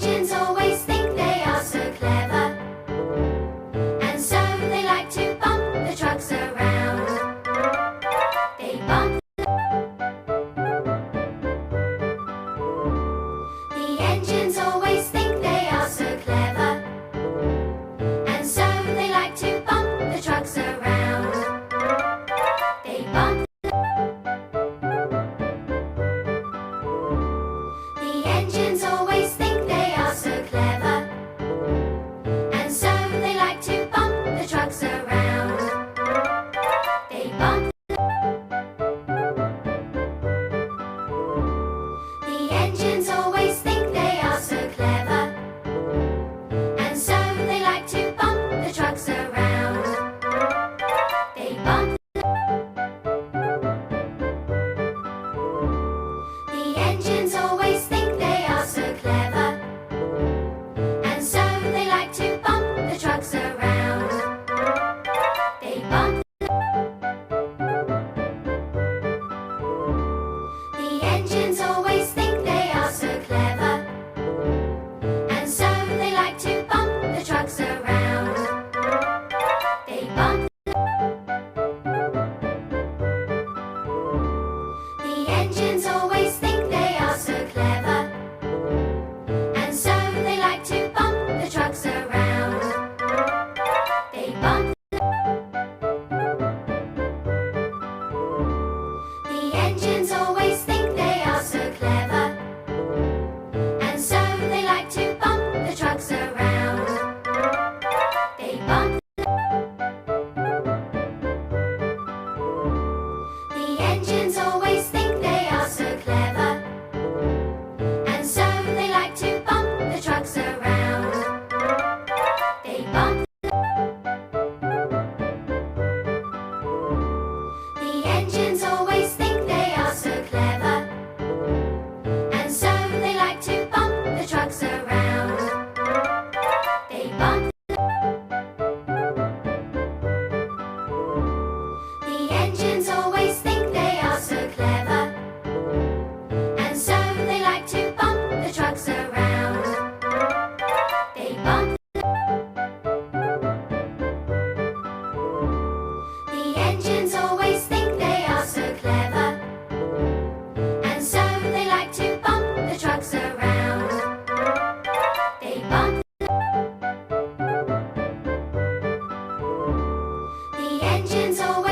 engines always think they are so clever, and so they like to bump the trucks around. They bump. The engines always think they are so clever, and so they like to bump the trucks around. They bump. The engines always think they are so clever, and so they like to bump the trucks around. They bump. The engines always think they are so clever, and so they like to bump the trucks around. They bump. The engines always think they are so clever, and so they like to bump the trucks around. They bump. The engines always think they are so clever, and so they like to bump the trucks around. They bump. The engines always think they are so clever, and so they like to bump the trucks around. They bump. The engines always think they are so clever, and so they like to bump the trucks around. They bump. The engines always think they are so clever, and so they like to bump the trucks around. They bump. The engines always think they are so clever, and so they like to bump the trucks around. They bump. The engines always think they are so clever, and so they like to bump the trucks around. They bump. The engines always think they are so clever, and so they like to bump the trucks around. They bump. The engines always